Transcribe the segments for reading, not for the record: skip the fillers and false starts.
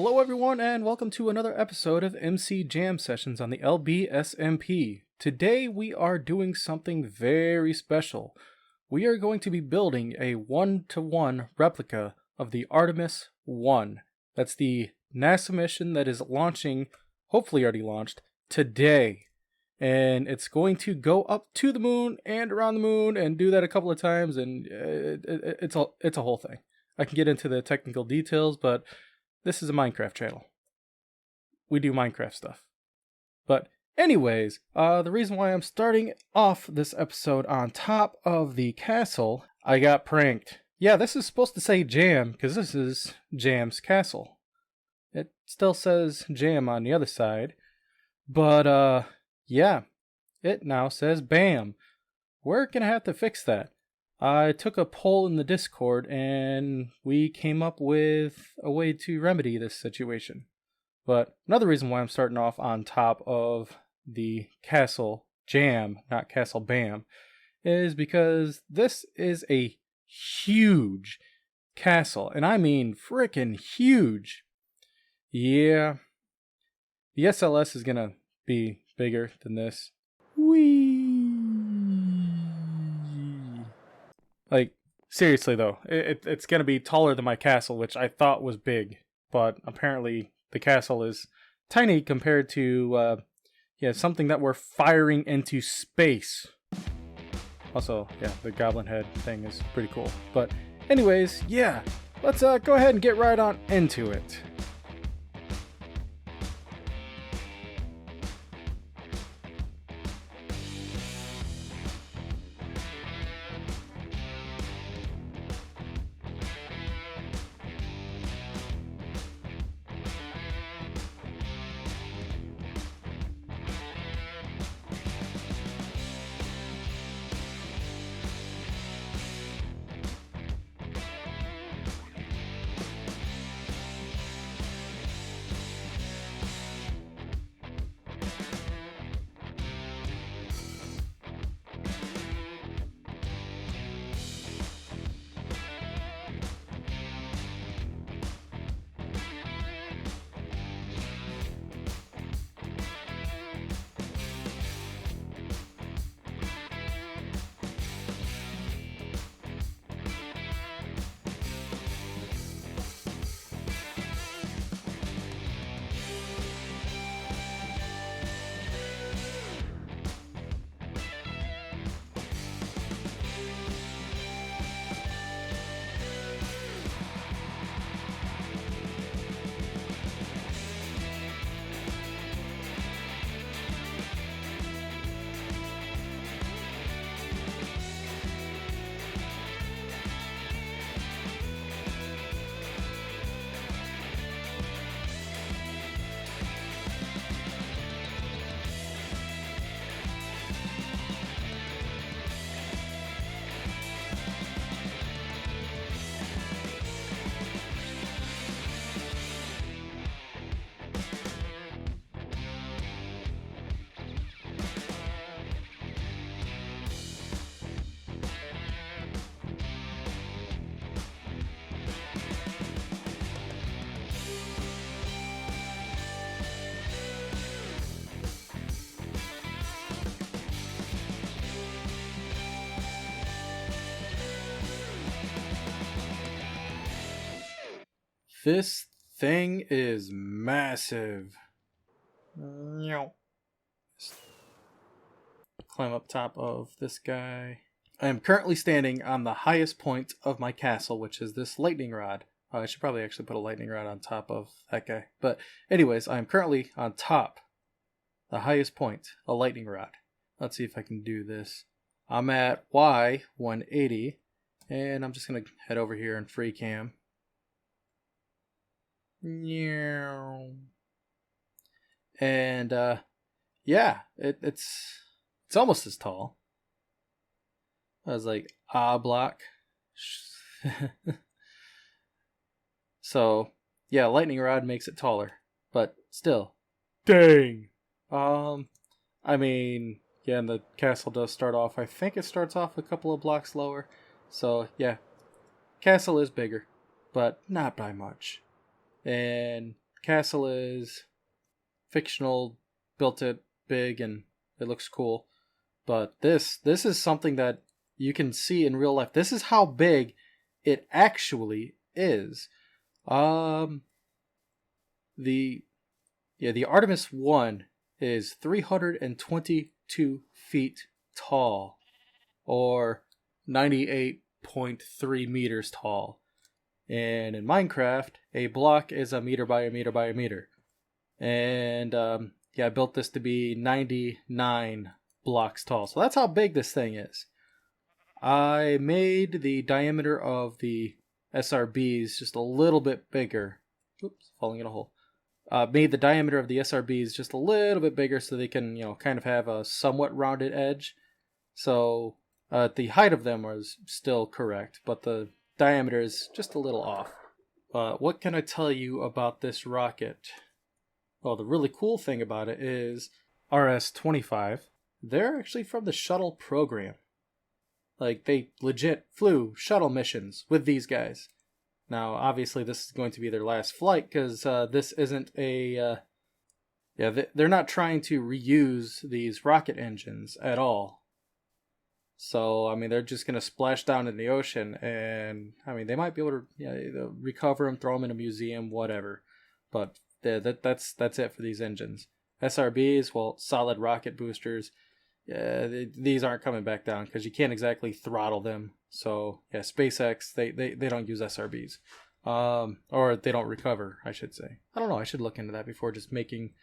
Hello everyone and welcome to another episode of MC Jam Sessions on the LB SMP. Today we are doing something very special. We are going to be building a 1-to-1 replica of the Artemis 1. That's the NASA mission that is launching, hopefully already launched, today. And it's going to go up to the moon and around the moon and do that a couple of times, and it's a whole thing. I can get into the technical details, but this is a Minecraft channel. We do Minecraft stuff. But anyways, the reason why I'm starting off this episode on top of the castle, I got pranked. Yeah, this is supposed to say Jam, because this is Jam's castle. It still says Jam on the other side. But, yeah, it now says Bam. We're gonna have to fix that. I took a poll in the Discord and we came up with a way to remedy this situation. But another reason why I'm starting off on top of the Castle Jam, not Castle Bam, is because this is a huge castle. And I mean frickin' huge. Yeah. The SLS is gonna be bigger than this. Whee! Like, seriously though, it's gonna be taller than my castle, which I thought was big, but apparently the castle is tiny compared to, something that we're firing into space. Also, yeah, the goblin head thing is pretty cool. But anyways, yeah, let's go ahead and get right on into it. This thing is massive. Climb up top of this guy. I am currently standing on the highest point of my castle, which is this lightning rod. I should probably actually put a lightning rod on top of that guy. But anyways, I am currently on top. The highest point, a lightning rod. Let's see if I can do this. I'm at Y180, and I'm just going to head over here and free cam. And yeah, it's almost as tall. I was like block. So yeah, lightning rod makes it taller, but still, dang. I mean, yeah, and the castle does start off. I think it starts off a couple of blocks lower. So yeah, castle is bigger, but not by much. And castle is fictional, built it big, and it looks cool. But this is something that you can see in real life. This is how big it actually is. The Artemis 1 is 322 feet tall, or 98.3 meters tall. And in Minecraft, a block is a meter by a meter by a meter. And I built this to be 99 blocks tall. So that's how big this thing is. I made the diameter of the SRBs just a little bit bigger. Oops, falling in a hole. Made the diameter of the SRBs just a little bit bigger so they can, kind of have a somewhat rounded edge. So the height of them was still correct, but the diameter is just a little off. What can I tell you about this rocket? Well, the really cool thing about it is RS-25. They're actually from the shuttle program. Like, they legit flew shuttle missions with these guys. Now, obviously, this is going to be their last flight because this isn't a... they're not trying to reuse these rocket engines at all. So, I mean, they're just going to splash down in the ocean, and, I mean, they might be able to recover them, throw them in a museum, whatever. But that's it for these engines. SRBs, well, solid rocket boosters. Yeah, these aren't coming back down because you can't exactly throttle them. So yeah, SpaceX they don't use SRBs, or they don't recover, I should say. I don't know. I should look into that before just making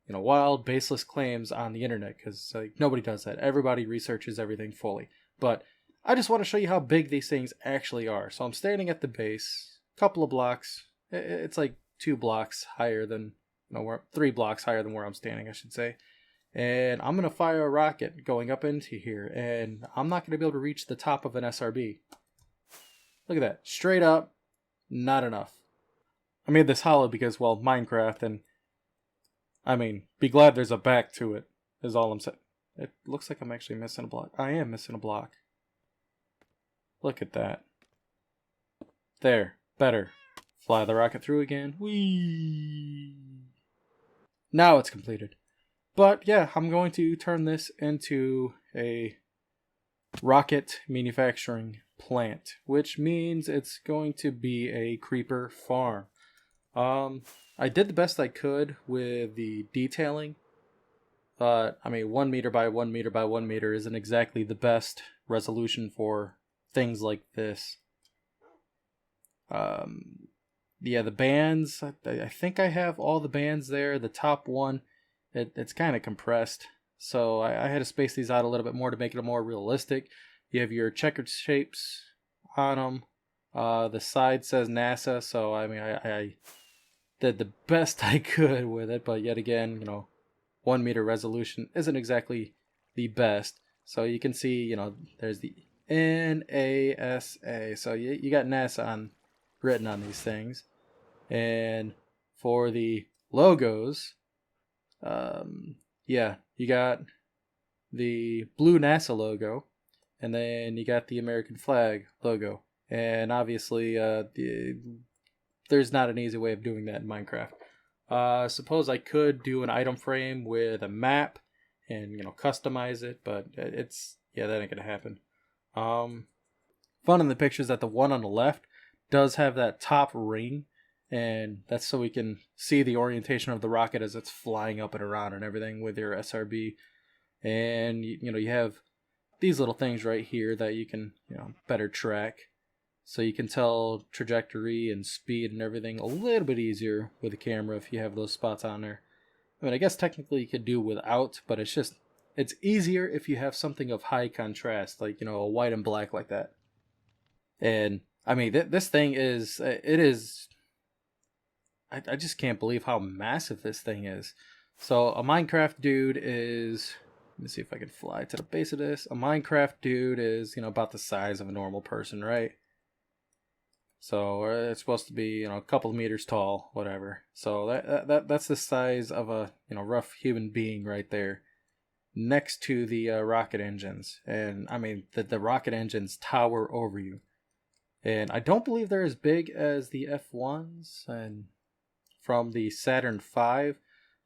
wild baseless claims on the internet, because nobody does that. Everybody researches everything fully. But I just want to show you how big these things actually are. So I'm standing at the base, couple of blocks. It's like 2 blocks higher than 3 blocks higher than where I'm standing, I should say. And I'm going to fire a rocket going up into here, and I'm not going to be able to reach the top of an SRB. Look at that. Straight up, not enough. I made this hollow because, well, Minecraft, and I mean, be glad there's a back to it, is all I'm saying. It looks like I'm actually missing a block. I am missing a block. Look at that. There. Better. Fly the rocket through again. Whee! Now it's completed. But yeah, I'm going to turn this into a rocket manufacturing plant, which means it's going to be a creeper farm. I did the best I could with the detailing, but I mean 1 meter by 1 meter by 1 meter isn't exactly the best resolution for things like this. The bands, I think I have all the bands there. The top one, it's kind of compressed, so I had to space these out a little bit more to make it more realistic. You have your checkered shapes on them. The side says NASA, so I mean I did the best I could with it, but yet again, 1 meter resolution isn't exactly the best. So you can see, there's the NASA, so you got NASA written on these things. And for the logos, you got the blue NASA logo, and then you got the American flag logo. And obviously, there's not an easy way of doing that in Minecraft. Suppose I could do an item frame with a map and, customize it, but that ain't gonna happen. Fun in the picture is that the one on the left does have that top ring, and that's so we can see the orientation of the rocket as it's flying up and around and everything with your SRB. And you have these little things right here that you can better track, so you can tell trajectory and speed and everything a little bit easier with the camera if you have those spots on there. I mean, I guess technically you could do without, but it's easier if you have something of high contrast, like a white and black like that. And I mean, this thing is I just can't believe how massive this thing is. So a Minecraft dude is, let me see if I can fly to the base of this. A Minecraft dude is, about the size of a normal person, right? So it's supposed to be, a couple of meters tall, whatever. So that's the size of a, rough human being right there, next to the rocket engines. And I mean, the rocket engines tower over you. And I don't believe they're as big as the F1s, and from the Saturn V,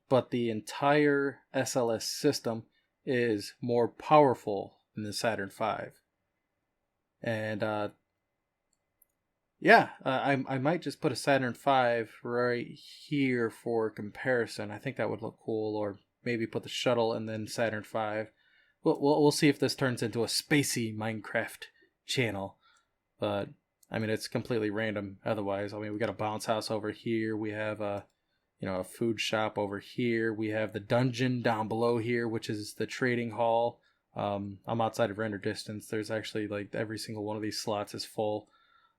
but the entire SLS system is more powerful than the Saturn V. And I might just put a Saturn V right here for comparison. I think that would look cool, or maybe put the shuttle and then Saturn V. We'll see if this turns into a spacey Minecraft channel. But I mean, it's completely random otherwise. I mean, we got a bounce house over here. We have a food shop over here. We have the dungeon down below here, which is the trading hall. I'm outside of render distance. There's actually like every single one of these slots is full.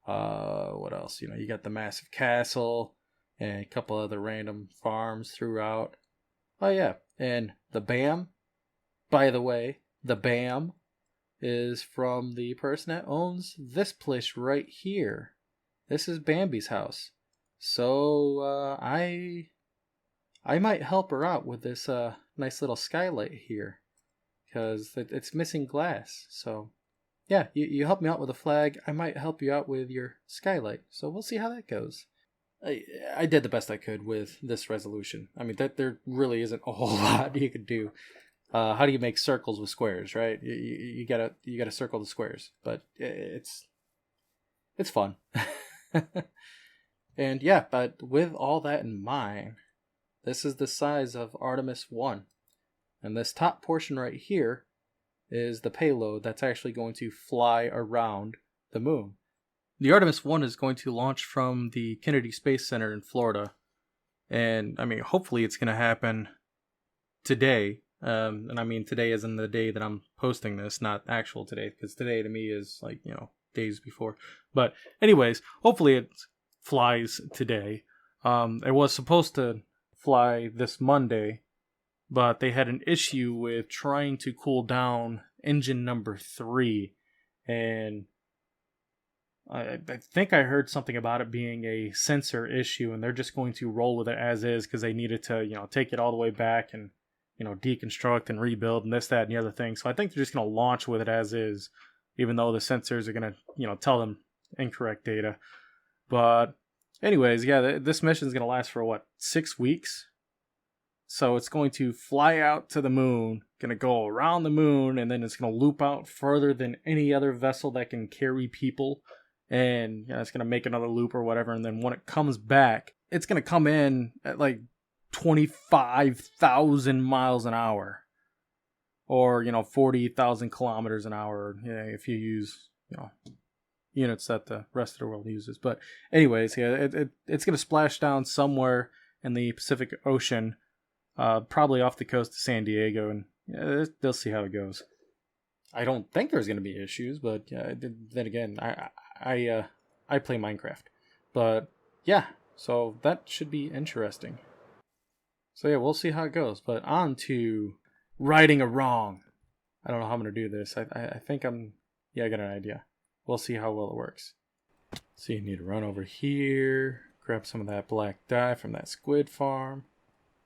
What else? You got the massive castle and a couple other random farms throughout. Oh yeah, and the BAM. By the way, the BAM is from the person that owns this place right here. This is Bambi's house. So I might help her out with this nice little skylight here, because it's missing glass. So yeah, you help me out with the flag. I might help you out with your skylight. So we'll see how that goes. I did the best I could with this resolution. I mean, there really isn't a whole lot you could do. How do you make circles with squares, right? You gotta circle the squares, but it's fun. And yeah, but with all that in mind, this is the size of Artemis 1. And this top portion right here is the payload that's actually going to fly around the moon. The Artemis 1 is going to launch from the Kennedy Space Center in Florida. And I mean, hopefully it's going to happen today. And I mean today as in the day that I'm posting this, not actual today, because today to me is like, days before. But anyways, hopefully it flies today. It was supposed to fly this Monday, but they had an issue with trying to cool down engine number 3, and I think I heard something about it being a sensor issue, and they're just going to roll with it as is because they needed to, take it all the way back and, deconstruct and rebuild and this, that, and the other thing. So I think they're just going to launch with it as is, even though the sensors are going to, tell them incorrect data. But anyways, yeah, this mission is going to last for 6 weeks? So it's going to fly out to the moon, going to go around the moon, and then it's going to loop out further than any other vessel that can carry people. And it's going to make another loop or whatever. And then when it comes back, it's going to come in at like 25,000 miles an hour. Or, 40,000 kilometers an hour, if you use, units that the rest of the world uses. But anyways, yeah, it's going to splash down somewhere in the Pacific Ocean, probably off the coast of San Diego, and they'll see how it goes. I don't think there's going to be issues, but then again, I play Minecraft. But yeah, so that should be interesting. So yeah, we'll see how it goes. But on to righting a wrong. I don't know how I'm going to do this. I think I got an idea. We'll see how well it works. So you need to run over here, grab some of that black dye from that squid farm.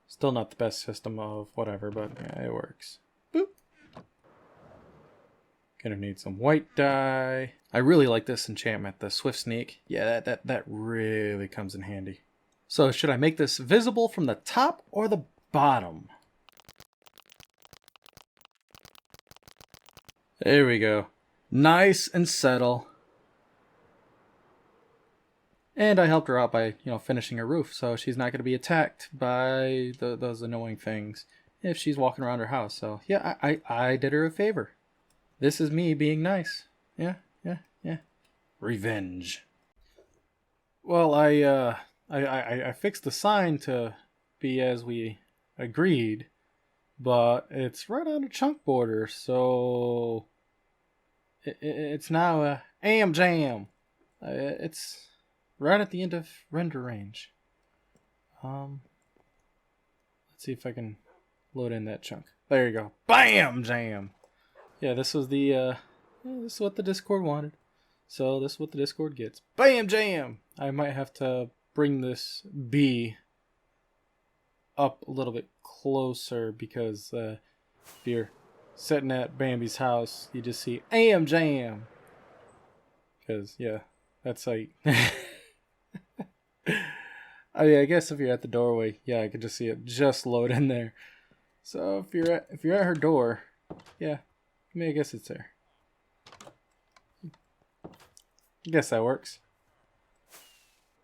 Still not the best system of whatever, but yeah, it works. Boop. Gonna need some white dye. I really like this enchantment, the Swift Sneak. Yeah, that really comes in handy. So should I make this visible from the top or the bottom? There we go. Nice and subtle. And I helped her out by, finishing her roof, so she's not going to be attacked by those annoying things if she's walking around her house. So yeah, I did her a favor. This is me being nice. Yeah. Revenge. Well, I fixed the sign to be as we agreed, but it's right on the chunk border, so it's now a AM jam. It's right at the end of render range. Let's see if I can load in that chunk. There you go. Bam jam. Yeah, this was this is what the Discord wanted. So this is what the Discord gets. Bam jam. I might have to bring this B up a little bit closer because if you're sitting at Bambi's house, you just see AM jam. Because yeah, that's like Oh yeah, I guess if you're at the doorway, yeah, I could just see it just load in there. So if you're at her door, yeah, I mean I guess it's there. I guess that works.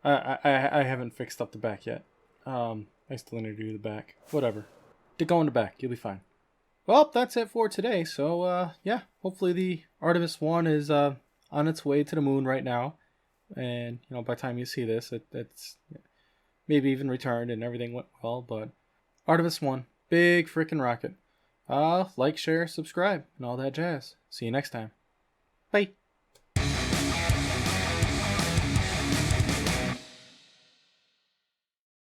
I haven't fixed up the back yet. I still need to do the back. Whatever. To go in the back, you'll be fine. Well, that's it for today. So yeah, hopefully the Artemis 1 is on its way to the moon right now. And you know, by the time you see this, it's maybe even returned and everything went well. But Artemis 1, big freaking rocket. Like, share, subscribe, and all that jazz. See you next time. Bye.